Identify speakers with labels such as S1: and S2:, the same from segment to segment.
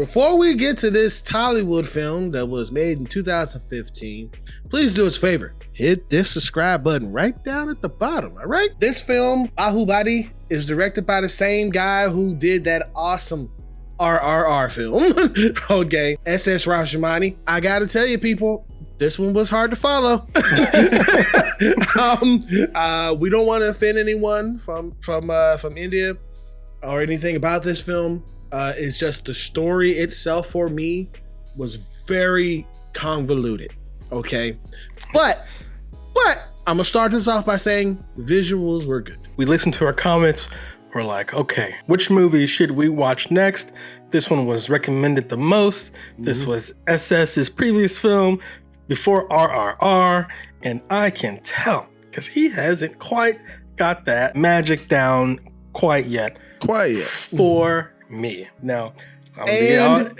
S1: Before we get to this Tollywood film that was made in 2015, please do us a favor. Hit this subscribe button right down at the bottom, all right? This film, Baahubali, is directed by the same guy who did that awesome RRR film, okay? SS Rajamouli. I gotta tell you, people, this one was hard to follow. We don't want to offend anyone from India or anything about this film. It's just the story itself for me was very convoluted, okay? But I'm gonna start this off by saying the visuals were good.
S2: We listened to our comments. We're like, okay, which movie should we watch next? This one was recommended the most. This was SS's previous film before RRR, and I can tell because he hasn't quite got that magic down quite yet. For me. Now, I'm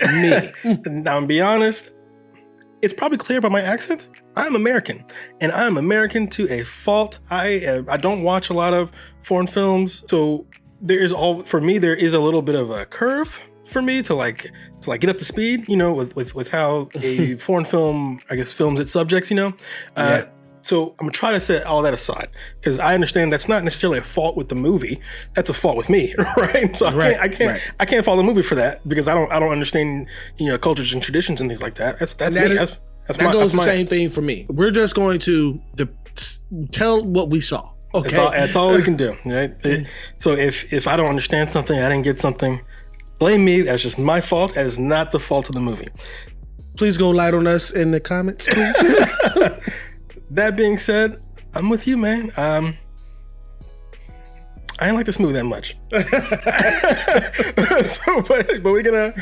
S2: gonna be honest, it's probably clear by my accent. I'm American, and I'm American to a fault. I don't watch a lot of foreign films, so there is there is a little bit of a curve for me to get up to speed, you know, with how a foreign film, I guess, films its subjects, you know. So I'm gonna try to set all that aside because I understand that's not necessarily a fault with the movie. That's a fault with me, right? So I can't follow the movie for that because I don't understand, you know, cultures and traditions and things like that. That's me. That goes the same thing for me. We're just going to tell what we saw. Okay, that's all we can do, right? So if I don't understand something, I didn't get something, blame me. That's just my fault. That is not the fault of the movie.
S1: Please go light on us in the comments, please.
S2: That being said, I'm with you, man. I didn't like this movie that much. But we're gonna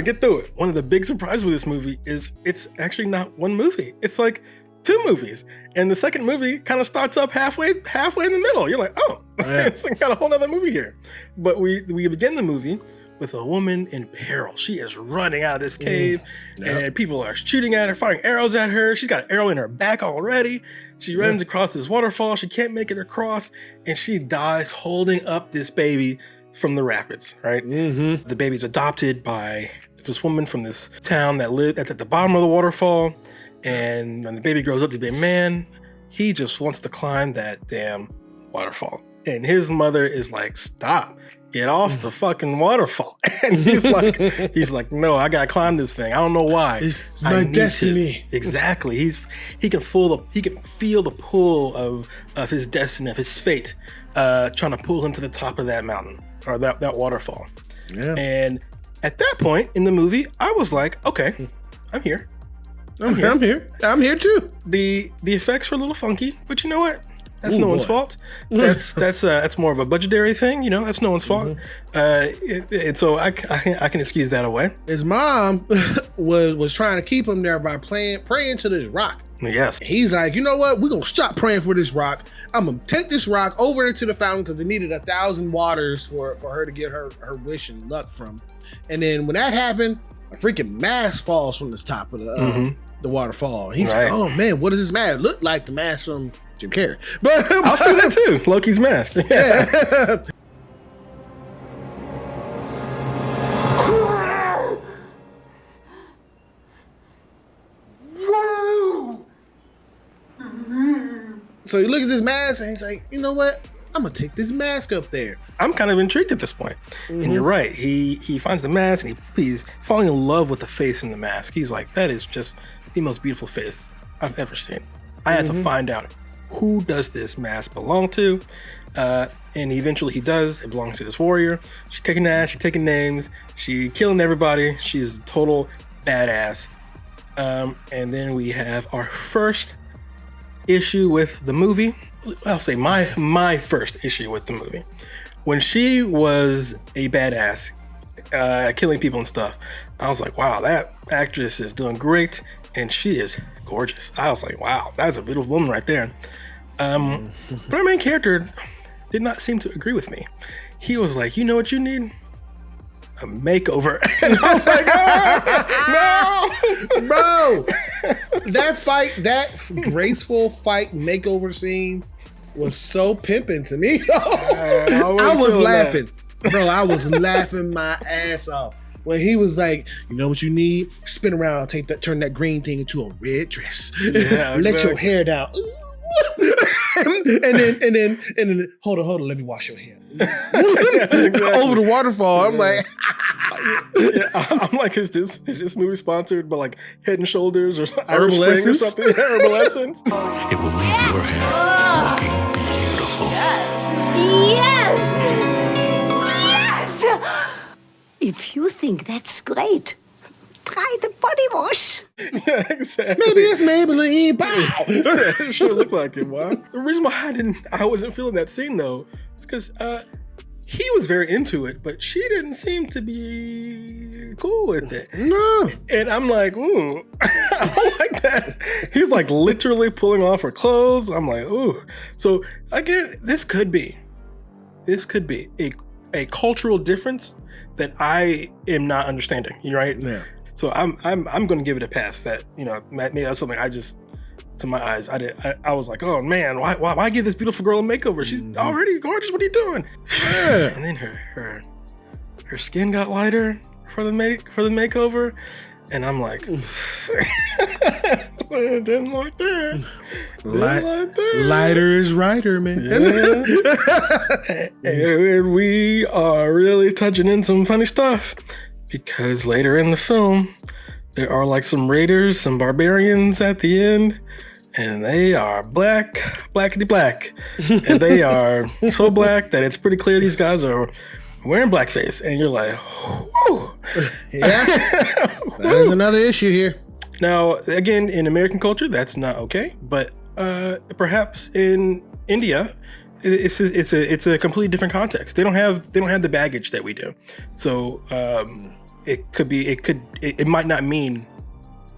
S2: get through it. One of the big surprises with this movie is it's actually not one movie. It's like two movies, and the second movie kind of starts up halfway in the middle. You're like, oh, it's got a whole nother movie here. But we begin the movie with a woman in peril. She is running out of this cave, and people are shooting at her, firing arrows at her. She's got an arrow in her back already. She runs across this waterfall. She can't make it across, and she dies holding up this baby from the rapids, right? The baby's adopted by this woman from this town that's at the bottom of the waterfall, and when the baby grows up to be a man, he just wants to climb that damn waterfall. And his mother is like, stop. Get off the fucking waterfall. And he's like, no, I gotta climb this thing. I don't know why.
S1: It's my destiny.
S2: Exactly. He can feel the pull of his destiny, of his fate, trying to pull him to the top of that mountain or that waterfall. Yeah. And at that point in the movie, I was like, okay, I'm here. I'm here too. The effects were a little funky, but you know what? That's no one's fault. That's more of a budgetary thing, you know. That's no one's fault. So I can excuse that away.
S1: His mom was trying to keep him there by praying to this rock.
S2: Yes.
S1: He's like, you know what? We're gonna stop praying for this rock. I'm gonna take this rock over to the fountain because it needed 1,000 waters for her to get her wish and luck from. And then when that happened, a freaking mask falls from the top of the waterfall. He's like, oh man, what does this mask look like? The mask from Jim Carrey. But
S2: I'll see that too. Loki's mask. Yeah.
S1: So he looks at this mask and he's like, you know what? I'm gonna take this mask up there.
S2: I'm kind of intrigued at this point. And you're right. He finds the mask and he's falling in love with the face in the mask. He's like, that is just the most beautiful face I've ever seen. I had to find out who does this mask belong to. And eventually he does. It belongs to this warrior. She's kicking ass, she's taking names, she killing everybody. She's a total badass. And then we have our first issue with the movie. I'll say my first issue with the movie. When she was a badass, killing people and stuff, I was like, wow, that actress is doing great, and she is gorgeous. I was like, wow, that's a beautiful woman right there. But our main character did not seem to agree with me. He was like, you know what you need? A makeover. And I was like, oh, no,
S1: bro. That graceful fight makeover scene was so pimping to me. I was laughing. Bro, I was laughing my ass off. when he was like, you know what you need? Spin around, turn that green thing into a red dress.
S2: Yeah,
S1: Let your hair down. and then hold on, let me wash your hair. Over the waterfall. I'm like,
S2: I'm like, is this movie sponsored by like Head and Shoulders or Irish
S1: Herbal
S2: Spring or
S1: Essence?
S2: something? Herbal Essence.
S3: It will leave your hair looking beautiful.
S4: Yes! Yes! If you think that's great, try the body wash.
S2: Yeah, exactly.
S1: maybe it's Maybelline. Bow.
S2: It sure looked like it. Wow. The reason why I wasn't feeling that scene though, is because he was very into it, but she didn't seem to be cool with it.
S1: No.
S2: And I'm like, ooh, I don't like that. He's like literally pulling off her clothes. I'm like, ooh. So again, this could be a cultural difference that I am not understanding. You're right.
S1: Yeah.
S2: So I'm going to give it a pass. That, you know, maybe that's something I just, to my eyes, I was like, oh man, why give this beautiful girl a makeover? She's already gorgeous. What are you doing?
S1: Yeah.
S2: And then her skin got lighter for the makeover, and I'm like, I didn't like that.
S1: Lighter is righter, man.
S2: Yeah. And we are really touching in some funny stuff, because later in the film, there are like some raiders, some barbarians at the end, and they are blackity black. And they are so black that it's pretty clear these guys are wearing blackface. And you're like, whoo.
S1: Yeah. That is another issue here.
S2: Now, again, in American culture, that's not okay. But perhaps in India, it's a completely different context. They don't have the baggage that we do. So it might not mean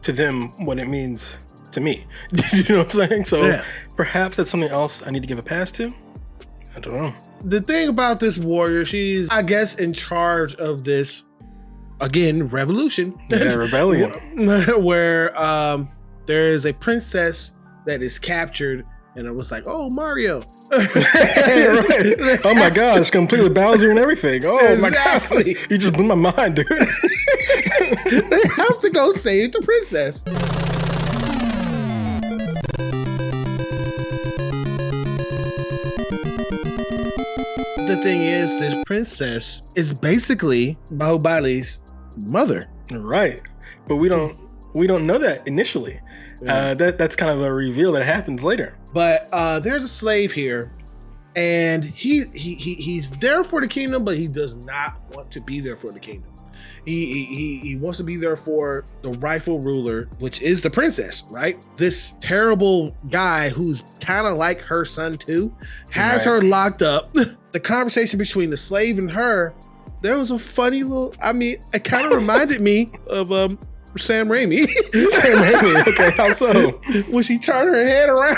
S2: to them what it means to me. You know what I'm saying? So perhaps that's something else I need to give a pass to. I don't know.
S1: The thing about this warrior, she's, I guess, in charge of this, again, revolution.
S2: Yeah, rebellion.
S1: Where there is a princess that is captured, and it was like, oh, Mario.
S2: You're right. Oh my gosh, completely Bowser and everything. Oh my god. You just blew my mind, dude.
S1: They have to go save the princess. The thing is, this princess is basically Bahubali's mother.
S2: Right. But we don't know that initially.
S1: Yeah.
S2: That's kind of a reveal that happens later.
S1: But there's a slave here, and he's there for the kingdom, but he does not want to be there for the kingdom. He wants to be there for the rightful ruler, which is the princess, right? This terrible guy who's kind of like her son too, has her locked up. The conversation between the slave and her, there was a funny little, I mean, it kind of reminded me of Sam Raimi.
S2: Sam Raimi, okay, how so?
S1: When she turned her head around.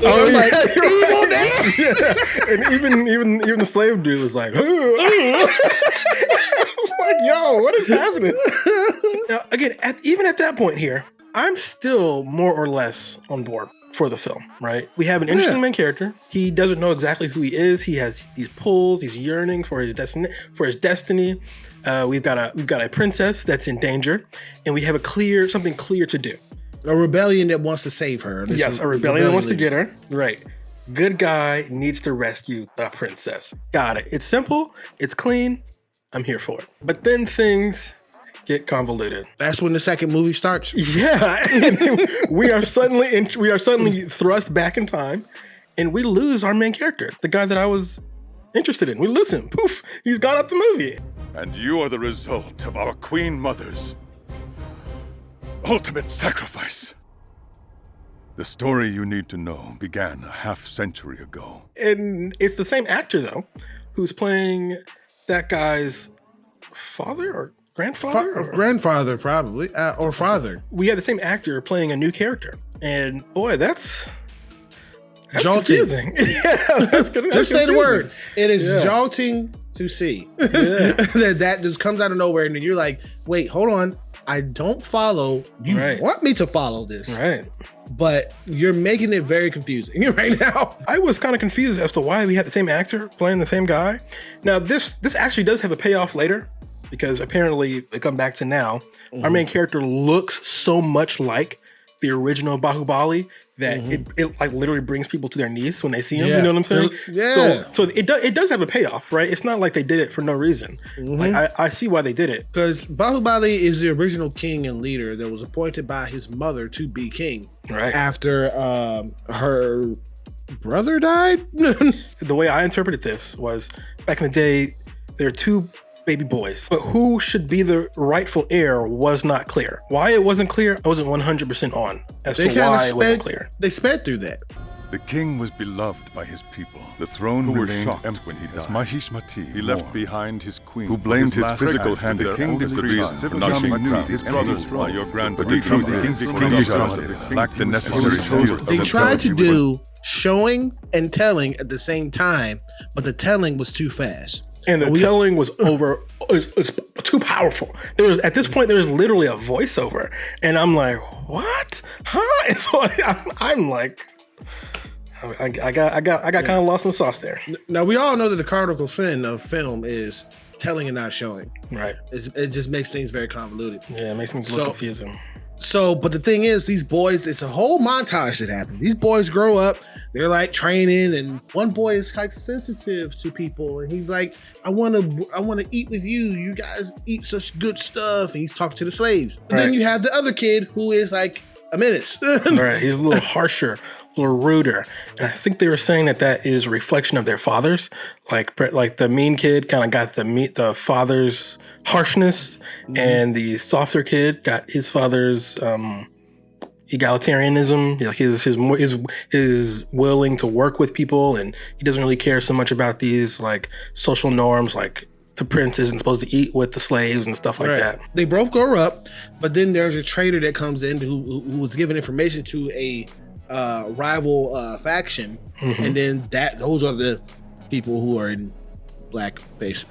S2: Oh yeah,
S1: like, evil dad.
S2: Yeah. And even the slave dude was like, it's like, yo, what is happening? Now, again, even at that point here, I'm still more or less on board for the film, right? We have an interesting main character. He doesn't know exactly who he is. He has these pulls. He's yearning for his destiny. We've got a princess that's in danger, and we have something clear to do.
S1: A rebellion that wants to save her.
S2: Yes, a rebellion that wants to get her. Right. Good guy needs to rescue the princess. Got it. It's simple. It's clean. I'm here for it. But then things get convoluted.
S1: That's when the second movie starts.
S2: Yeah. And we are suddenly thrust back in time, and we lose our main character, the guy that I was interested in. We lose him. Poof. He's gone up the movie.
S5: And you are the result of our Queen Mother's ultimate sacrifice. The story you need to know began a half-century ago.
S2: And it's the same actor, though, who's playing that guy's father or grandfather?
S1: Grandfather, probably. Or father.
S2: We had the same actor playing a new character. And boy, that's
S1: jolting.
S2: Confusing. Yeah, that's good.
S1: Just say the word. It is jolting to see. Yeah. that just comes out of nowhere, and then you're like, wait, hold on. I don't follow. You want me to follow this.
S2: Right.
S1: but you're making it very confusing right now.
S2: I was kind of confused as to why we had the same actor playing the same guy. Now, this actually does have a payoff later, because apparently they come back to now. Our main character looks so much like the original Baahubali that it like literally brings people to their knees when they see him. You know what I'm saying?
S1: Yeah.
S2: So it does have a payoff, right? It's not like they did it for no reason. Like I see why they did it.
S1: Because Bahubali is the original king and leader that was appointed by his mother to be king.
S2: Right.
S1: After her brother died?
S2: The way I interpreted this was, back in the day, there are two baby boys, but who should be the rightful heir was not clear. Why it wasn't clear, I wasn't 100% on as to why it wasn't clear.
S1: They sped through that.
S5: The king was beloved by his people. The throne remained empty when he died. Mahishmati, he left behind his queen, who blamed his physical handicap as the reason for not being crowned. His brothers by your grand. But the truth is, the king lacked the necessary skills.
S1: They tried to do showing and telling at the same time, but the telling was too fast.
S2: And the telling was is too powerful. There was, at this point, there was literally a voiceover, and I'm like, what? Huh? And so I'm like, I got kind of lost in the sauce there.
S1: Now we all know that the cardinal sin of film is telling and not showing.
S2: Right.
S1: It just makes things very convoluted.
S2: Yeah, it makes things look confusing.
S1: So, but the thing is, these boys, it's a whole montage that happens. These boys grow up, they're like training, and one boy is like sensitive to people, and he's like, I want to eat with you. You guys eat such good stuff. And he's talking to the slaves. But then you have the other kid who is like a menace.
S2: Right. He's a little harsher, a little ruder. And I think they were saying that is a reflection of their fathers. Like the mean kid kind of got the father's harshness, and the softer kid got his father's egalitarianism. Like his willing to work with people, and he doesn't really care so much about these like social norms, like the prince isn't supposed to eat with the slaves and stuff like that. They
S1: both grow up, but then there's a traitor that comes in who was giving information to a rival faction, and then those are the people who are in blackface,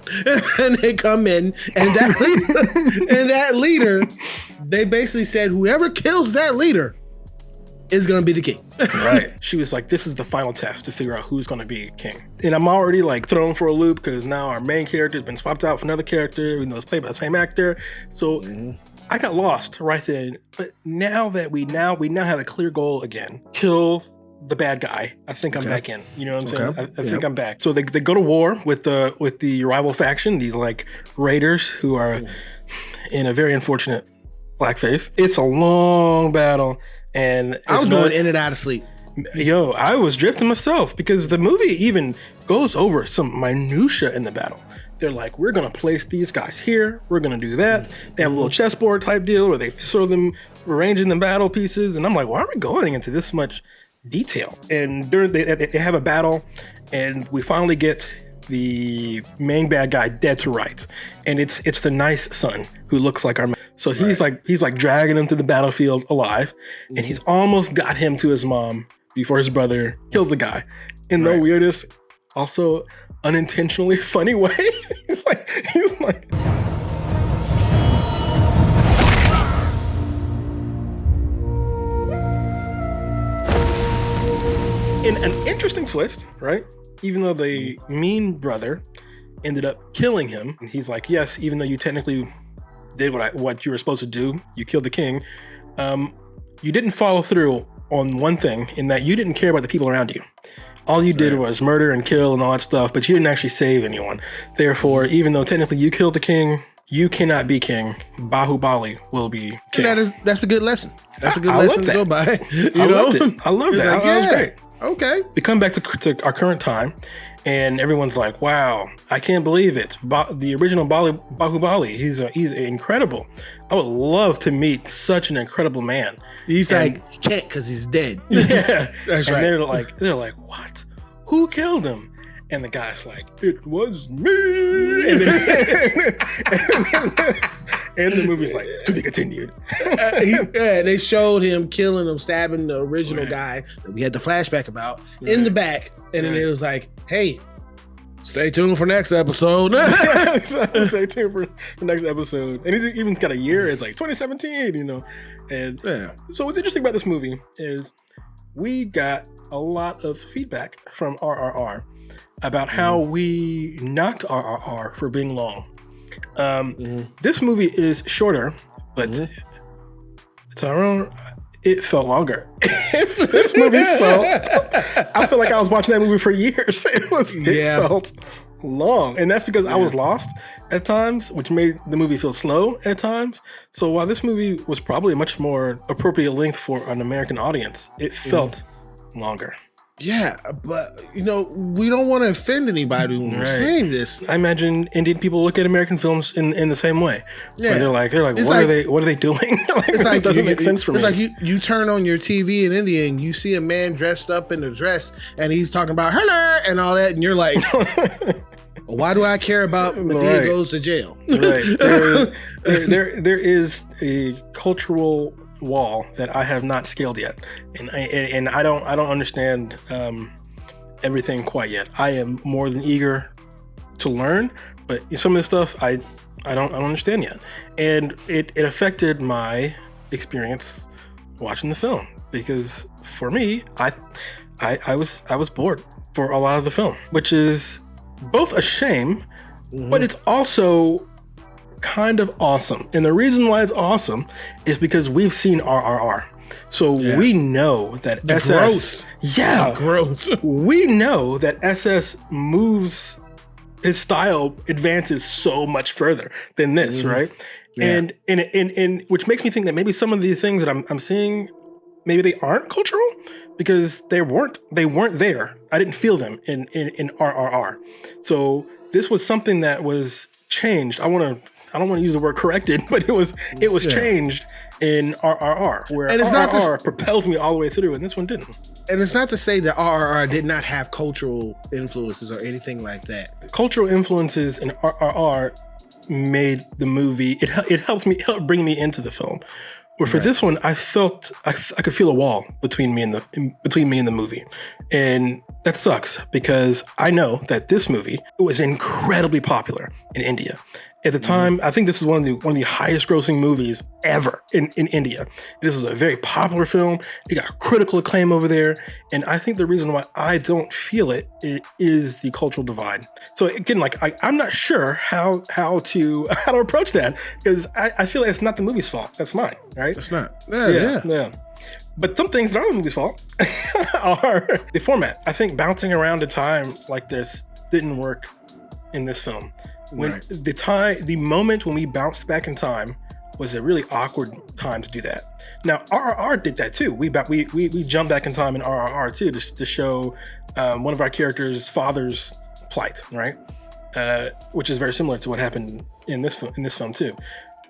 S1: and they come in, and that leader, they basically said whoever kills that leader is gonna be the king.
S2: Right. She was like, this is the final test to figure out who's gonna be king. And I'm already like thrown for a loop because now our main character has been swapped out for another character, even though it's played by the same actor. So I got lost right then. But now that we now have a clear goal again, kill the bad guy, I think I'm back in. You know what I'm saying? I think I'm back. So they go to war with the rival faction, these like raiders who are in a very unfortunate blackface. It's a long battle, and
S1: I was going in and out of sleep.
S2: Yo, I was drifting myself because the movie even goes over some minutia in the battle. They're like, we're gonna place these guys here, we're gonna do that. They have a little chessboard type deal where they show them arranging the battle pieces, and I'm like, why are we going into this much detail? And during they have a battle, and we finally get the main bad guy dead to rights, and it's the nice son who looks like our man. So he's like dragging him to the battlefield alive, and he's almost got him to his mom before his brother kills the guy in the weirdest, also unintentionally funny way. He's like in an interesting twist, right? Even though the mean brother ended up killing him, and he's like, yes, even though you technically did what you were supposed to do, you killed the king, you didn't follow through on one thing, in that you didn't care about the people around you. All you did was murder and kill and all that stuff, but you didn't actually save anyone. Therefore, even though technically you killed the king, you cannot be king. Bahubali will be king.
S1: That's a good lesson. That's a good lesson to go by.
S2: I loved it. I loved that.
S1: Like,
S2: that was great.
S1: Okay.
S2: We come back to our current time, and everyone's like, wow, I can't believe it. The original Bahubali, he's incredible. I would love to meet such an incredible man.
S1: He can't because he's dead.
S2: Yeah.
S1: That's right.
S2: And they're like, what? Who killed him? And the guy's like, it was me. And the movie's like, to be continued.
S1: They showed him killing him, stabbing the original guy that we had the flashback about in the back. And then it was like, hey, Stay tuned for next episode.
S2: Stay tuned for the next episode. And it's even got a year. It's like 2017, you know. And so what's interesting about this movie is we got a lot of feedback from RRR about how we knocked RRR for being long. This movie is shorter, but Tyrone, it felt longer. This movie I feel like I was watching that movie for years. It felt long. And that's because I was lost at times, which made the movie feel slow at times. So while this movie was probably a much more appropriate length for an American audience, it felt longer.
S1: Yeah, but we don't want to offend anybody when we're saying this.
S2: I imagine Indian people look at American films in the same way. Yeah, they're like, what are they doing? It's like, it doesn't make sense for me.
S1: It's like you turn on your TV in India and you see a man dressed up in a dress and he's talking about hello and all that, and you're like, why do I care about Medea goes to jail?
S2: Right. There is a cultural wall that I have not scaled yet, and I don't understand everything quite yet. I am more than eager to learn, but some of this stuff I don't understand yet, and it affected my experience watching the film, because for me I was bored for a lot of the film, which is both a shame, but it's also kind of awesome. And the reason why it's awesome is because we've seen RRR. So we know that
S1: the
S2: SS
S1: growth.
S2: We know that SS moves, his style advances so much further than this, right? Yeah. And which makes me think that maybe some of the things that I'm seeing, maybe they aren't cultural, because they weren't there. I didn't feel them in RRR. So this was something that was changed. I don't want to use the word corrected, but it was changed in RRR, where and RRR propelled me all the way through, and this one didn't.
S1: And it's not to say that RRR did not have cultural influences or anything like that.
S2: Cultural influences in RRR made the movie. It helped bring me into the film. Where for this one, I felt I could feel a wall between me and the movie, and that sucks, because I know that this movie was incredibly popular in India. At the time, I think this is one of the highest grossing movies ever in India. This is a very popular film. It got critical acclaim over there. And I think the reason why I don't feel it is the cultural divide. So again, like I'm not sure how to approach that, because I feel like it's not the movie's fault. That's mine, right?
S1: It's not. Yeah.
S2: But some things that are the movie's fault are the format. I think bouncing around a time like this didn't work in this film. When the moment when we bounced back in time was a really awkward time to do that. Now RRR did that too. We jumped back in time in RRR too to show one of our characters' father's plight, right? Which is very similar to what happened in this film too.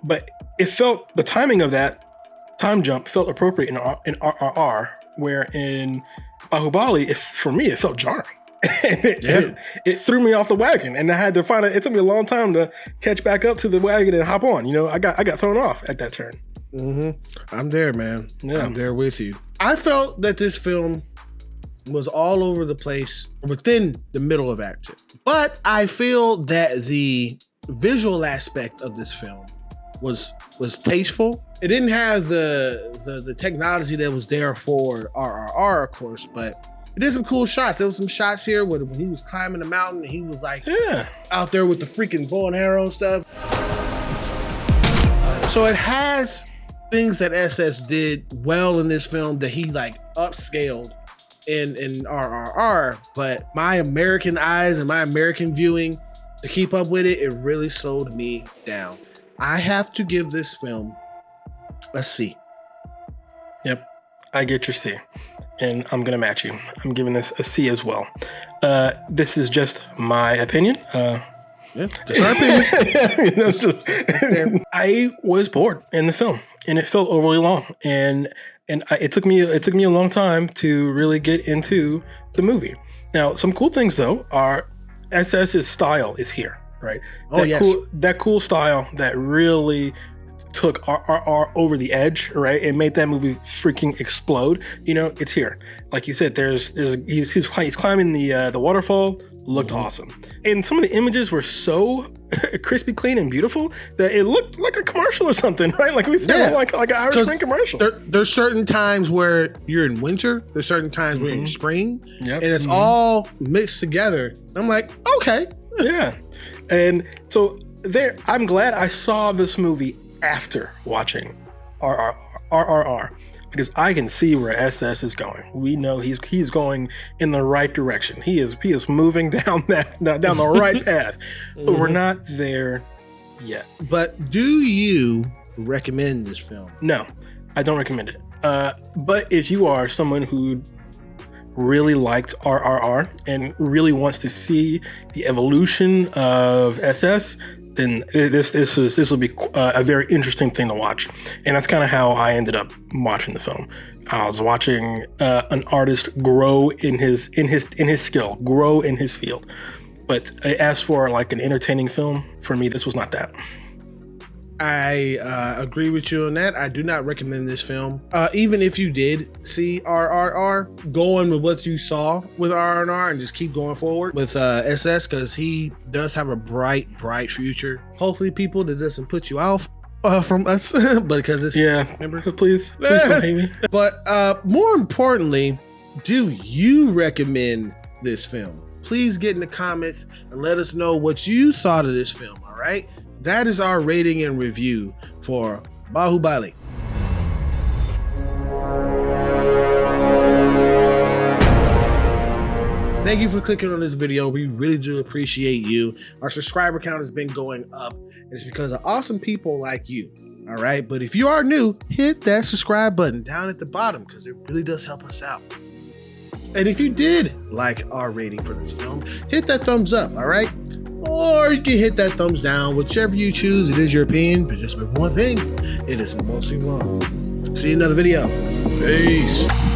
S2: But it felt, the timing of that time jump felt appropriate in RRR, where in Baahubali, for me, it felt jarring. It threw me off the wagon, and I had to find it. It took me a long time to catch back up to the wagon and hop on. I got thrown off at that turn.
S1: I'm there, man. Yeah. I'm there with you. I felt that this film was all over the place within the middle of action, but I feel that the visual aspect of this film was tasteful. It didn't have the technology that was there for RRR, of course, but it did some cool shots. There was some shots here when he was climbing the mountain and he was like out there with the freaking bow and arrow and stuff. So it has things that SS did well in this film that he like upscaled in RRR, but my American eyes and my American viewing to keep up with it really slowed me down. I have to give this film a C.
S2: Yep, I get your C. And I'm going to match you. I'm giving this a C as well. This is just my opinion.
S1: Just our opinion.
S2: I was bored in the film, and it felt overly long. And it took me a long time to really get into the movie. Now, some cool things though are SS's style is here, right? That cool style that really took RRR over the edge, right? It made that movie freaking explode. You know, it's here. Like you said, he's climbing the waterfall. Looked awesome. And some of the images were so crispy clean and beautiful that it looked like a commercial or something, right? Like we said, like an Irish Spring commercial.
S1: There's certain times where you're in winter. There's certain times where you're in spring.
S2: Yep.
S1: And it's all mixed together. I'm like, okay.
S2: Yeah. And so I'm glad I saw this movie after watching RRR. Because I can see where SS is going. We know he's going in the right direction. He is moving down the right path. But we're not there yet.
S1: But do you recommend this film?
S2: No, I don't recommend it. But if you are someone who really liked RRR and really wants to see the evolution of SS, then this will be a very interesting thing to watch. And that's kind of how I ended up watching the film. I was watching an artist grow in his skill, grow in his field. But as for like an entertaining film, for me, this was not that.
S1: I agree with you on that. I do not recommend this film. Even if you did see RRR, go on with what you saw with RRR and just keep going forward with SS, because he does have a bright future. Hopefully, people, that doesn't put you off from us, but because it's
S2: remember, please don't hate me.
S1: But more importantly, do you recommend this film? Please get in the comments and let us know what you thought of this film. All right. That is our rating and review for Baahubali. Thank you for clicking on this video. We really do appreciate you. Our subscriber count has been going up, and it's because of awesome people like you. All right, but if you are new, hit that subscribe button down at the bottom because it really does help us out. And if you did like our rating for this film, hit that thumbs up, all right? Or you can hit that thumbs down, whichever you choose. It is your opinion, but just remember one thing, it is mostly wrong. See you in another video. Peace.